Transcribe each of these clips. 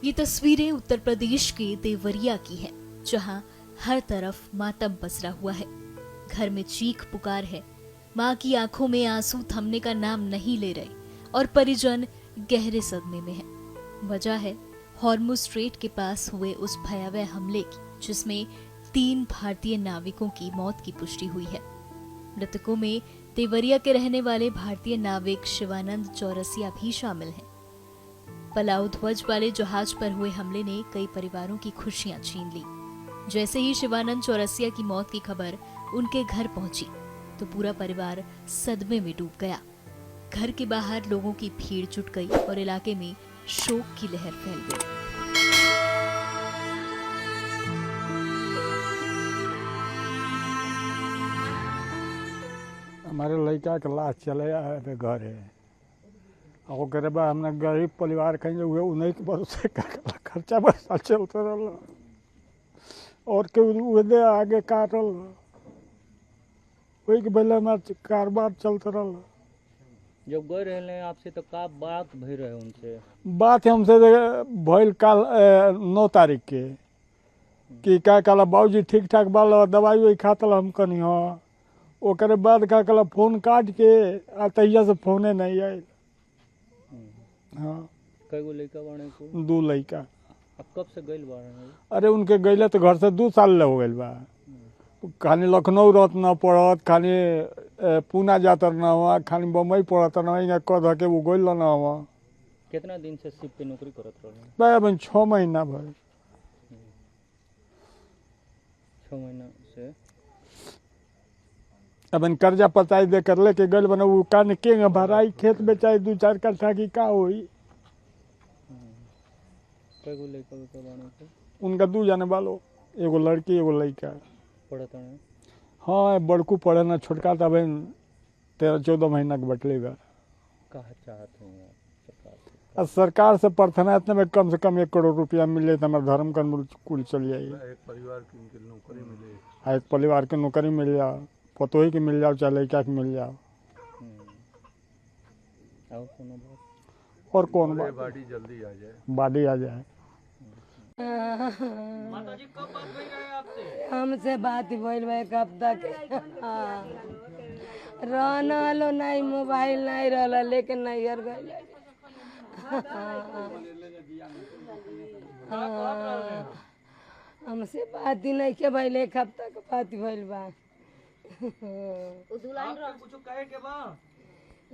ये तस्वीरें उत्तर प्रदेश के देवरिया की हैं, जहां हर तरफ मातम पसरा हुआ है। घर में चीख पुकार है, माँ की आंखों में आंसू थमने का नाम नहीं ले रहे और परिजन गहरे सदमे में है। वजह है हॉर्मुज स्ट्रेट के पास हुए उस भयावह हमले की, जिसमें 3 भारतीय नाविकों की मौत की पुष्टि हुई है। मृतकों में देवरिया के रहने वाले भारतीय नाविक शिवानंद चौरसिया भी शामिल हैं। पलाऊ ध्वज वाले जहाज पर हुए हमले ने कई परिवारों की खुशियां छीन ली। जैसे ही शिवानंद चौरसिया की मौत की खबर उनके घर पहुंची तो पूरा परिवार सदमे में डूब गया। घर के बाहर लोगों की भीड़ जुट गई और इलाके में शोक की लहर फैल गई। हमारे लड़का के लाश चले आए घरे और ओकरे बाद हमने गरीब परिवार कहीं हुए उन्हीं के भरोसे खर्चा बर्चा चलते रहा और के उदे आगे काटल वही के पहले हमारे कारोबार चलते रहा। जब गए रहे आपसे तो का बात भई रहे उनसे? बात हमसे भइल काल 9 तारीख के कि का कहला बाबूजी ठीक ठाक बाल दवाई वही खातल हम कनी हो। ओकरे बाद का कहला फोन काट के आ तहिया से फोने नहीं आयल। हाँ कई गो लड़का बाड़े को? 2 लड़का। अब कब से गइल बाड़े? अरे उनके गइले तो घर से 2 साल ले हो गइल बा। खाली लखनऊ रहत न पड़त, खाली पूना जात न हुआ, खाली बम्बई पड़त न यहाँ कह के वो गइल न हुआ। कितना दिन से शिप पे नौकरी करत रहे? भाई अब 6 महीना भर। 6 महीना से अब कर्जा पचाई दे कर लेके गल बना वो कान के भराई खेत बेचाई 2-4 कट्ठा की का होई। कई गो लड़का बाड़े को? उनका 2 जाने वालो, एगो लड़की एगो लड़का पढ़त हैं? हाँ बड़कू पढ़े ना, छोटका तब 13-14 महीना के बटलेगा। कहा चाहते हैं सरकार से? अब सरकार से प्रार्थना इतने में कम से कम 1 करोड़ रुपया मिले तो हमारा धर्म का कुल चल जाए। एक परिवार की उनकी नौकरी मिले, एक परिवार की नौकरी मिल जाओ, पतोही की मिल जाओ, चाहे लड़का की मिल जाओ। और कौन बात? बाड़ी जल्दी आ जाए। बाड़ी आ जाए। माताजी कब बात भई रहे आपसे? हमसे बात भइल बा कब तक। रहना लो नहीं, मोबाइल नहीं रहला, लेकिन नहीं हर गइल। हमसे बात ही नहीं के भइल, एक हफ्ता के बात भइल बा। कुछ कहे के बा?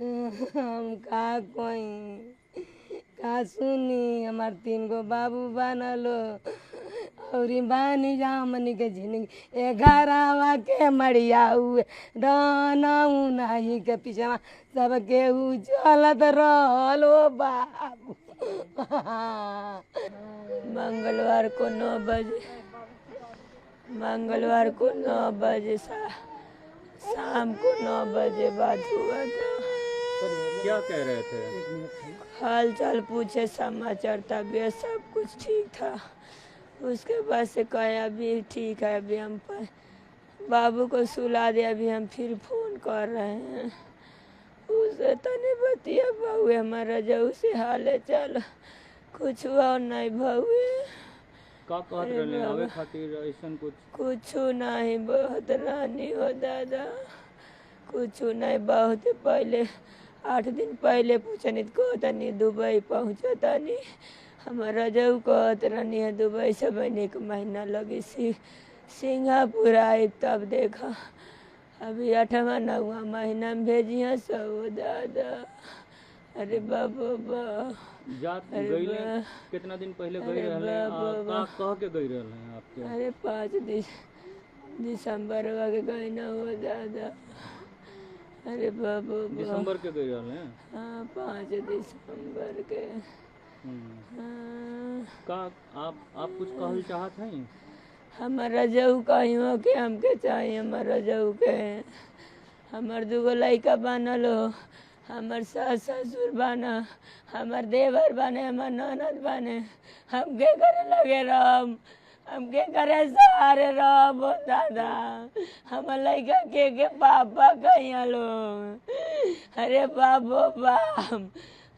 हम का कोई का सुनी, हमार 3 गो बाबू बनलो और बानी जा हमनी के जिंदगी 11 के मरिया हुए रहनऊ नहीं के पीछे सब केहू चलत रहलो बाबू। मंगलवार को 9 बजे, मंगलवार को 9 बजे शाम को 9 बजे बात हुआ था। क्या कह रहे थे? हाल चाल पूछे, समाचार, तबीयत सब कुछ ठीक था। उसके बाद से कहे अभी ठीक है, अभी हम बाबू को सुला दे, अभी हम फिर फोन कर रहे हैं। उसे तने बतिया बहुए हमारा जो से हाले चल कुछ हुआ नहीं बहुए। का कहत रहे आवे खातिर ऐसन कुछ नहीं, बहुत रानी हो दादा, कुछ नहीं। बहुत पहले 8 दिन पहले पूछनी को तनी दुबई पहुँचो तनी, हमारा जो कहत रहनी है दुबई से 1 महीना लगी सिंगापुर आई, तब देखा अभी 8वां 9वां महीना में भेजिए सब दादा। अरे बाबा जात गइले कितना दिन पहले गई रहले? का कह के गई रहले आपके? अरे 5 दिसंबर के गई ना हो दादा। अरे बाबा दिसंबर के गई रहले? हाँ 5 दिसंबर के। का आप कुछ कहल चाहत हैं? हमारा जऊ कहियो के हमके चाहिए, हमारा जऊ के। हमार 2 गो लड़का बनलो, हमार सास ससुर बना, हमार देवर बने, हमार ननद बने। हमके करे लगे राम, हमके करे सहारे रहो दादा। हमार लड़का के पापा कहिया लो। अरे बाबो बाप,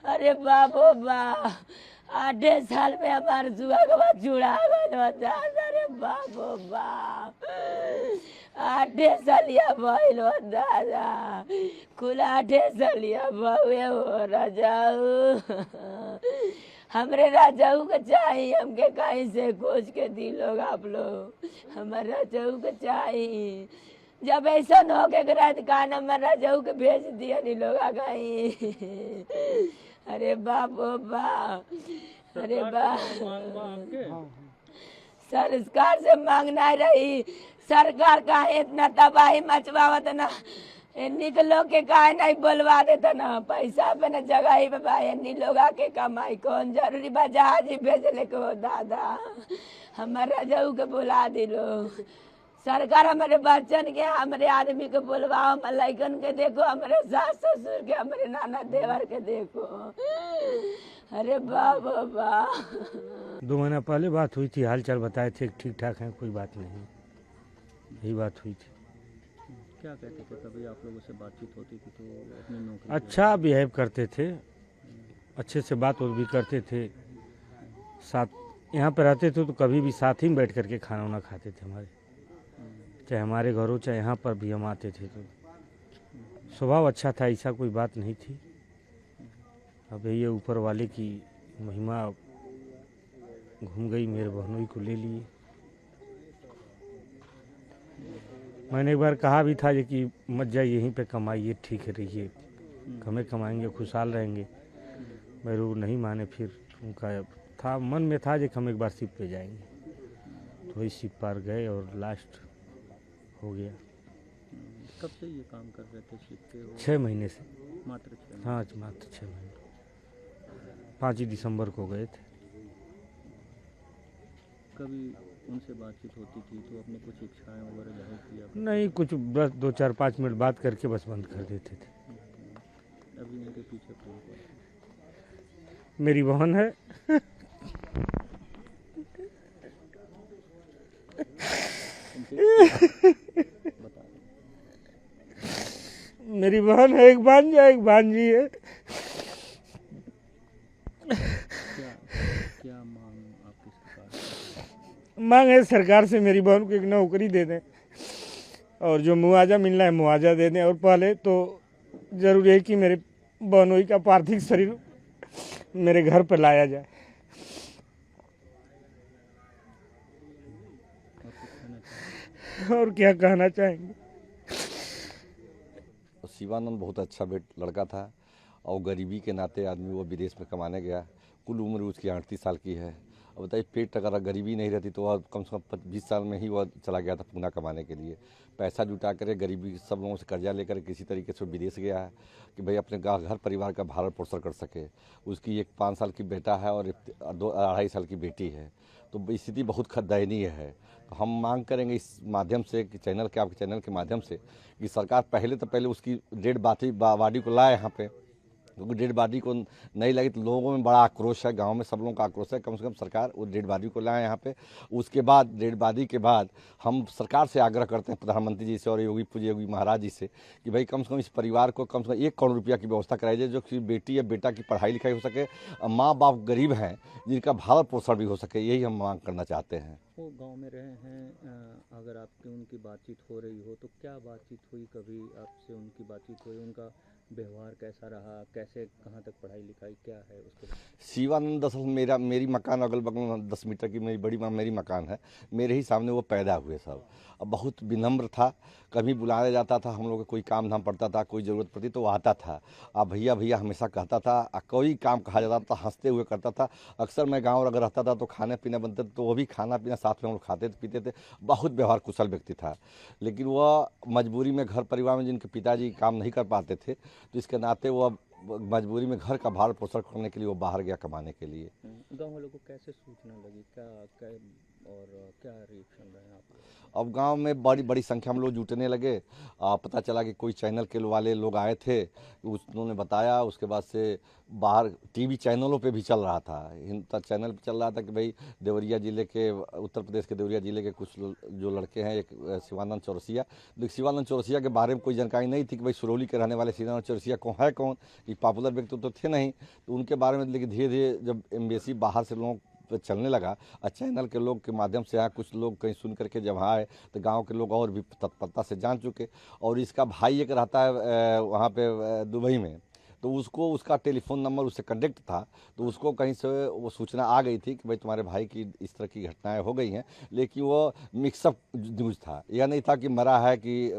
अरे बाबो बा 8 साल में हमारे जुआ के बाद जुड़ा गल दादा। अरे बाबो बा 8 सालिया भइल दादा। कुल 8 सालिया बहुए हो राजाऊ। हमरे राजाऊ के चाहिए, हमके कहीं से खोज के दी लोग आप लोग। हमारे राजाऊ के चाहिए। जब ऐसा हो के रात कान हमारे राजाऊ के भेज दिया नहीं लोग आ गई। अरे बाबो बा अरे बा मांग बा आपके? सरकार से मांगना रही। सरकार का इतना तबाही मचवावत ना, इन्हीं के लोग के काहे नहीं बोलवा देता ना। पैसा पे न जगह ही पे भाई इन्हीं लोग आके कमाई कौन जरूरी बा जहाज ही भेजले को दादा। हमारा जाऊ के बुला दिलो सरकार। हमारे बच्चन के हमारे आदमी के बोलवाओ, मलाइकन के देखो, हमारे सास ससुर के, हमारे नाना देवर के देखो। अरे बाबा बा 2 महीना पहले बात हुई थी, हाल चाल बताए थे ठीक ठाक हैं, कोई बात नहीं, यही बात हुई थी। क्या कहते थे? कभी आप लोगों से बातचीत होती थी तो अपनी नौकरी अच्छा बिहेव करते थे, अच्छे से बात भी करते थे, साथ यहाँ पे रहते थे तो कभी भी साथ ही में बैठ करके खाना वाना खाते थे हमारे, चाहे हमारे घरों चाहे यहाँ पर भी हम आते थे तो स्वभाव अच्छा था, ऐसा कोई बात नहीं थी। अब ये ऊपर वाले की महिमा घूम गई, मेरे बहनोई को ले लिए। मैंने एक बार कहा भी था कि मत जाइए, यहीं पे कमाइए, ठीक है रहिए, हमें कमाएंगे खुशहाल रहेंगे। मेरे वो नहीं माने, फिर उनका था मन में था कि हम एक बार शिप पे जाएंगे, तो वही शिप पर गए और लास्ट हो गया। कब से ये काम कर रहे थे शिप पे? 6 महीने से। मात्र 6 महीने? हाँ मात्र 6 महीने। 5 दिसंबर को गए थे। कभी उनसे बातचीत होती थी तो अपने कुछ इच्छाएं वगैरह जाहिर किया? नहीं, कुछ बस 2-4-5 मिनट बात करके बस बंद कर देते थे। अभी उनके पीछे कौन कौन? मेरी बहन है, बता दें। मेरी बहन है, एक भांजा एक भांजी है। क्या मांग आपकी सरकार से? मांग है सरकार से मेरी बहन को एक नौकरी दे दें और जो मुआवजा मिलना है मुआवजा दे दें, और पहले तो जरूरी है कि मेरे बहनोई का पार्थिव शरीर मेरे घर पर लाया जाए। और कुछ कहना चाहें? और क्या कहना चाहेंगे। शिवानंद बहुत अच्छा लड़का था और गरीबी के नाते आदमी वो विदेश में कमाने गया। कुल उम्र उसकी 38 साल की है। अब बताइए, पेट अगर गरीबी नहीं रहती तो वह कम से कम 20 साल में ही वह चला गया था पूना कमाने के लिए। पैसा जुटा कर गरीबी सब लोगों से कर्जा लेकर किसी तरीके से विदेश गया है कि भाई अपने घर परिवार का भरण पोषण कर सके। उसकी एक 5 साल की बेटा है और 2-2.5 साल की बेटी है, तो स्थिति बहुत दयनीय है। तो हम मांग करेंगे इस माध्यम से कि आपके चैनल के माध्यम से कि सरकार पहले उसकी डेड बॉडी को लाए यहाँ पे, क्योंकि डेड बॉडी को नहीं लगी तो लोगों में बड़ा आक्रोश है, गांव में सब लोगों का आक्रोश है। कम से कम सरकार वो डेड बॉडी को लाए यहाँ पे। उसके बाद डेड बॉडी के बाद हम सरकार से आग्रह करते हैं, प्रधानमंत्री जी से और पूज्य योगी महाराज जी से, कि भाई कम से कम इस परिवार को कम से कम 1 करोड़ रुपया की व्यवस्था कराई जाए, जो कि बेटी या बेटा की पढ़ाई लिखाई हो सके, माँ बाप गरीब हैं जिनका भरण पोषण भी हो सके। यही हम मांग करना चाहते हैं। वो गांव में रहे हैं, अगर आपकी उनकी बातचीत हो रही हो तो क्या बातचीत हुई? कभी आपसे उनकी बातचीत हुई? उनका व्यवहार कैसा रहा? कैसे कहाँ तक पढ़ाई लिखाई क्या है उसके? शिवानंद दरअसल मेरी मकान अगल बगल में 10 मीटर की मेरी मकान है, मेरे ही सामने वो पैदा हुए सब। अब बहुत विनम्र था, कभी बुलाया जाता था, हम लोग को कोई काम धाम पड़ता था, कोई ज़रूरत पड़ती तो वो आता था। अब भैया भैया हमेशा कहता था, कोई काम कहा जाता था हंसते हुए करता था। अक्सर मैं गाँव अगर रहता था तो खाने पीने बनते थे तो वो भी खाना पीना साथ में हम लोग खाते पीते थे। बहुत व्यवहार कुशल व्यक्ति था, लेकिन वह मजबूरी में घर परिवार में जिनके पिताजी काम नहीं कर पाते थे तो इसके नाते वो मजबूरी में घर का भार पोषण करने के लिए वो बाहर गया कमाने के लिए। गाँव वालों को कैसे सूचना लगी? क्या और क्या रिएक्शन रहे आपके? अब गांव में बड़ी बड़ी संख्या में लोग जुटने लगे। पता चला कि कोई चैनल के वाले लोग आए थे, उन्होंने बताया। उसके बाद से बाहर टीवी चैनलों पे भी चल रहा था, हिंद चैनल पे चल रहा था कि भाई देवरिया ज़िले के, उत्तर प्रदेश के देवरिया ज़िले के कुछ जो लड़के हैं, एक शिवानंद चौरसिया। शिवानंद चौरसिया के बारे में कोई जानकारी नहीं थी कि भाई सुरौली के रहने वाले शिवानंद चौरसिया कौन है, कौन कि पॉपुलर व्यक्ति तो थे नहीं। तो उनके बारे में लेकिन धीरे धीरे जब एम्बेसी बाहर से लोगों पे चलने लगा और चैनल के लोग के माध्यम से यहाँ कुछ लोग कहीं सुन करके जब आए तो गांव के लोग और भी तत्परता से जान चुके। और इसका भाई एक रहता है वहाँ पे दुबई में, तो उसको उसका टेलीफोन नंबर उससे कनेक्ट था, तो उसको कहीं से वो सूचना आ गई थी कि भाई तुम्हारे भाई की इस तरह की घटनाएं हो गई हैं। लेकिन वो मिक्सअप न्यूज़ था, यह नहीं था कि मरा है कि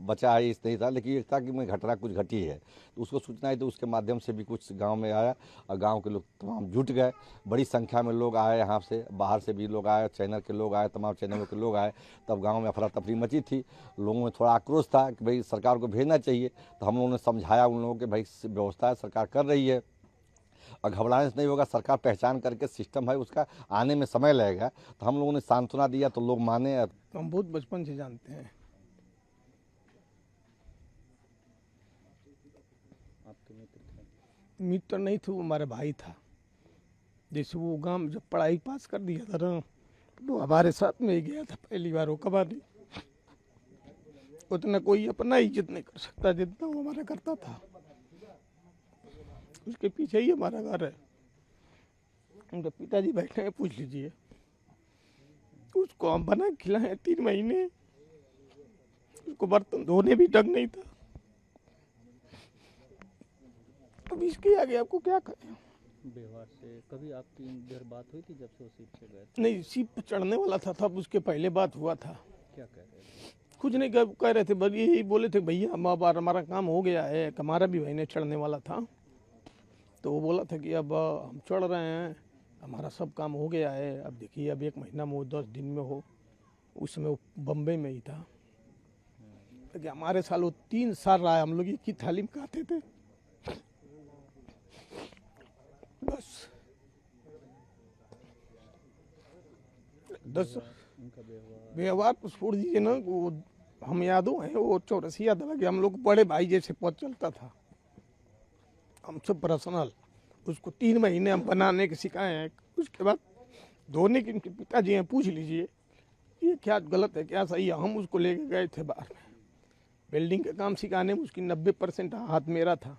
बचा है, इस नहीं था, लेकिन ये था कि मैं घटना कुछ घटी है। तो उसको सूचना आई तो उसके माध्यम से भी कुछ गांव में आया और गांव के लोग तमाम जुट गए। बड़ी संख्या में लोग आए, यहाँ से बाहर से भी लोग आए, चैनल के लोग आए, तमाम चैनलों के लोग आए। तब गाँव में अफरा तफरी मची थी, लोगों में थोड़ा आक्रोश था कि भाई सरकार को भेजना चाहिए। तो हम लोगों ने समझाया उन लोगों के भाई व्यवस्था है, सरकार कर रही है और घबराने से नहीं होगा, सरकार पहचान करके सिस्टम है उसका आने में समय लगेगा। तो हम लोगों ने सांत्वना दिया तो लोग माने। हम बहुत बचपन से जानते हैं। आपके मित्र थे? मित्र नहीं थे, वो हमारा भाई था। जैसे वो गांव जब पढ़ाई पास कर दिया था ना, तो हमारे साथ में ही गया था पहली बार वो कबाड़ी। उतना कोई अपना इज्जत नहीं कर सकता जितना वो हमारा करता था। उसके पीछे ही हमारा घर है। उनके पिताजी बैठे हैं, पूछ लीजिए। उसको हम बना के खिलाए 3 महीने, उसको बर्तन धोने भी ढंग नहीं था। अब इसके आगे आपको क्या करें। व्यवहार से कभी आपकी इधर बात हुई थी जब से वो सीट से गए थे? नहीं, सीट पर चढ़ने वाला था तब उसके पहले बात हुआ था। क्या कह रहे थे? कुछ नहीं कह रहे थे, बस यही बोले थे भैया हमारा काम हो गया है। हमारा भी भाई ने चढ़ने वाला था, तो वो बोला था कि अब हम चढ़ रहे हैं, हमारा सब काम हो गया है। अब देखिए अब 1 महीना में हो, 10 दिन में हो। उस समय वो बम्बई में ही था। लेकिन हमारे साल वो 3 साल रहा है, हम लोग एक ही थाली में खाते थे बस। 10 उनका व्यवहार तो छोड़ दीजिए ना, वो हम यादों हैं। वो चौरसिया दवा के हम लोग बड़े भाई जैसे पद चलता था हमसे पर्सनल। उसको 3 महीने हम बनाने के सिखाए हैं। उसके बाद धोने के इनके पिताजी हैं, पूछ लीजिए ये क्या गलत है क्या सही है। हम उसको लेके गए थे बाहर में, वेल्डिंग का काम सिखाने में उसकी 90% हाथ मेरा था।